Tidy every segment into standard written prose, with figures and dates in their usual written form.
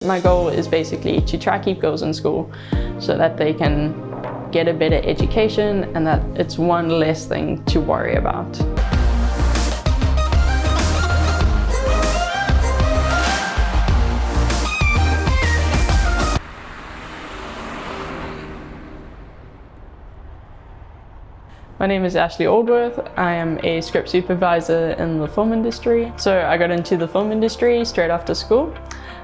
My goal is basically to try to keep girls in school so that they can get a better education and that it's one less thing to worry about. My name is Aldworth. I am a script supervisor in the film industry. So I got into the film industry straight after school.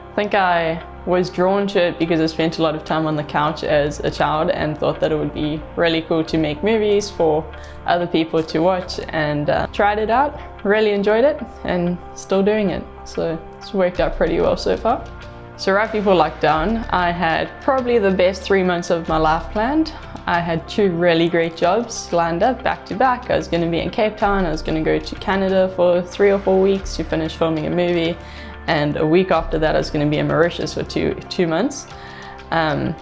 I think I was drawn to it because I spent a lot of time on the couch as a child and thought that it would be really cool to make movies for other people to watch, and tried it out, really enjoyed it and still doing it. So it's worked out pretty well so far. So right before lockdown, I had probably the best 3 months of my life planned. I had 2 really great jobs lined up back to back. I was going to be in Cape Town, I was going to go to Canada for 3 or 4 weeks to finish filming a movie, and a week after that I was going to be in Mauritius for two months. And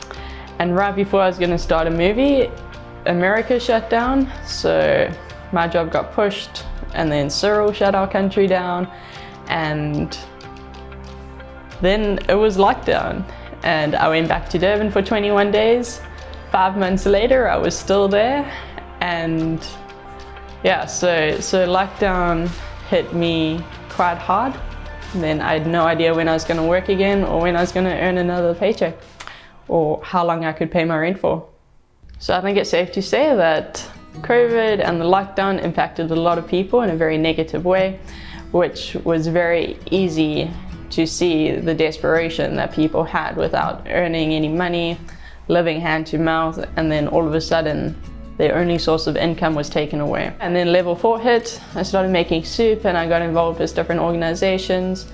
right before I was going to start a movie, America shut down, so my job got pushed, and then Cyril shut our country down, and then it was lockdown, and I went back to Durban for 21 days. 5 months later, I was still there, and yeah, so lockdown hit me quite hard. And then I had no idea when I was going to work again or when I was going to earn another paycheck or how long I could pay my rent for. So I think it's safe to say that COVID and the lockdown impacted a lot of people in a very negative way, which was very easy to see the desperation that people had without earning any money, living hand to mouth, and then all of a sudden their only source of income was taken away. And then level 4 hit, I started making soup and I got involved with different organizations,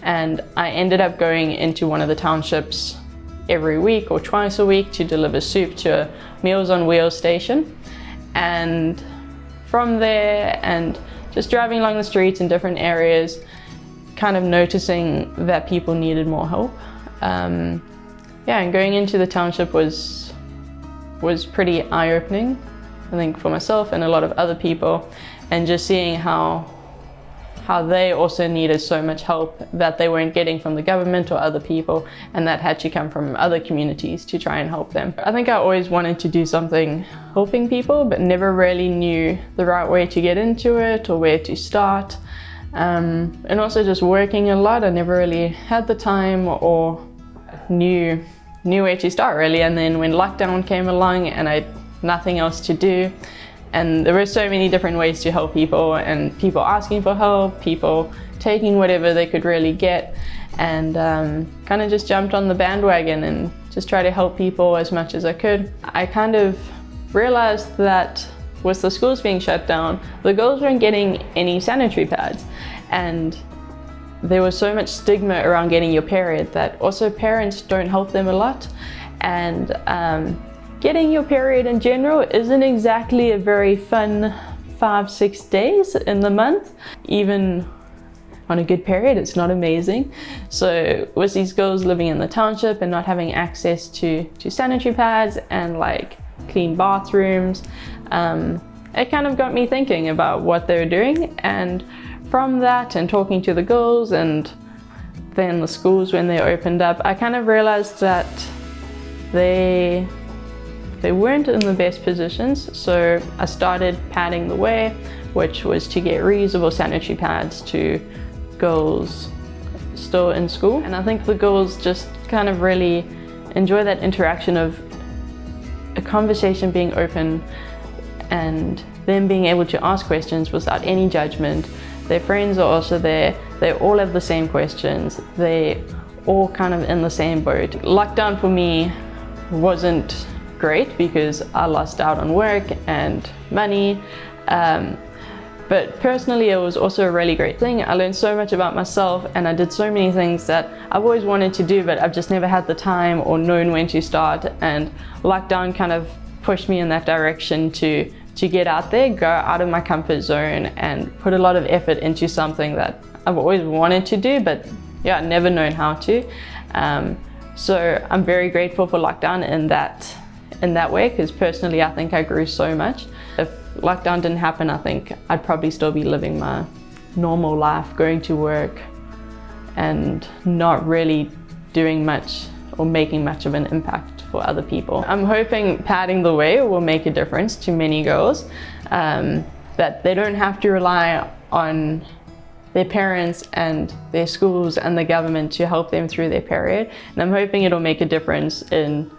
and I ended up going into one of the townships every week or twice a week to deliver soup to a Meals on Wheels station. And from there, and just driving along the streets in different areas, kind of noticing that people needed more help. Yeah, and going into the township was pretty eye-opening, I think, for myself and a lot of other people, and just seeing how they also needed so much help that they weren't getting from the government or other people, and that had to come from other communities to try and help them. I think I always wanted to do something helping people, but never really knew the right way to get into it or where to start. And also just working a lot, I never really had the time or knew where to start really. And then when lockdown came along and I had nothing else to do, and there were so many different ways to help people, and people asking for help, people taking whatever they could really get, and kind of just jumped on the bandwagon and just tried to help people as much as I could. I kind of realized that with the schools being shut down, the girls weren't getting any sanitary pads, and there was so much stigma around getting your period that also parents don't help them a lot. And getting your period in general isn't exactly a very fun 5-6 days in the month. Even on a good period, it's not amazing. So with these girls living in the township and not having access to sanitary pads and like clean bathrooms, it kind of got me thinking about what they were doing. And from that, and talking to the girls and then the schools when they opened up, I kind of realized that they weren't in the best positions. So I started Padding the Way, which was to get reusable sanitary pads to girls still in school. And I think the girls just kind of really enjoy that interaction of a conversation being open and them being able to ask questions without any judgment. Their friends are also there, they all have the same questions, they all kind of in the same boat. Lockdown for me wasn't great because I lost out on work and money, but personally it was also a really great thing. I learned so much about myself, and I did so many things that I've always wanted to do, but I've just never had the time or known when to start, and lockdown kind of pushed me in that direction to get out there, go out of my comfort zone, and put a lot of effort into something that I've always wanted to do, but yeah, never known how to. So I'm very grateful for lockdown in that way, because personally I think I grew so much. If lockdown didn't happen, I think I'd probably still be living my normal life, going to work and not really doing much or making much of an impact for other people. I'm hoping Padding the Way will make a difference to many girls, that they don't have to rely on their parents and their schools and the government to help them through their period. And I'm hoping it'll make a difference in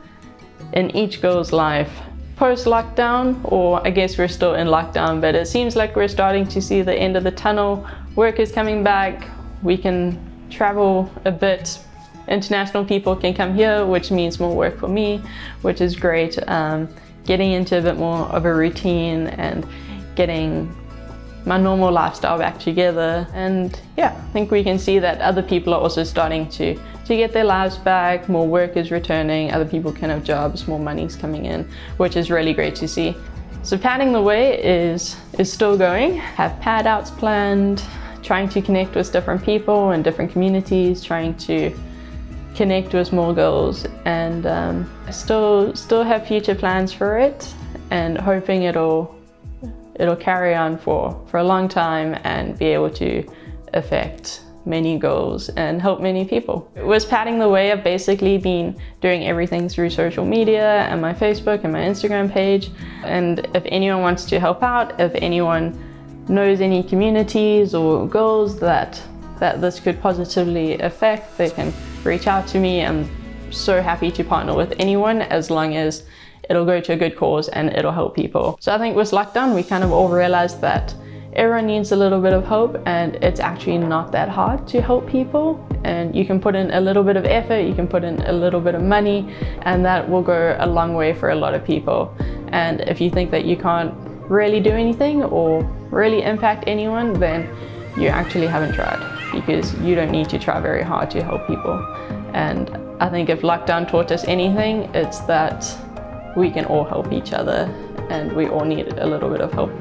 each girl's life post-lockdown, or I guess we're still in lockdown, but it seems like we're starting to see the end of the tunnel. Work is coming back, we can travel a bit, international people can come here, which means more work for me, which is great. Getting into a bit more of a routine and getting my normal lifestyle back together. And yeah, I think we can see that other people are also starting to get their lives back, more work is returning, other people can have jobs, more money's coming in, which is really great to see. So Padding the Way is still going. Have pad outs planned, trying to connect with different people and different communities, trying to connect with more girls, and still have future plans for it, and hoping it'll carry on for a long time and be able to affect many girls and help many people. With Padding the Way, I've basically been doing everything through social media and my Facebook and my Instagram page. And if anyone wants to help out, if anyone knows any communities or girls that this could positively affect, they can reach out to me. I'm so happy to partner with anyone, as long as it'll go to a good cause and it'll help people. So I think with lockdown, we kind of all realized that everyone needs a little bit of hope, and it's actually not that hard to help people. And you can put in a little bit of effort, you can put in a little bit of money, and that will go a long way for a lot of people. And if you think that you can't really do anything or really impact anyone, then you actually haven't tried, because you don't need to try very hard to help people. And I think if lockdown taught us anything, it's that we can all help each other, and we all need a little bit of help.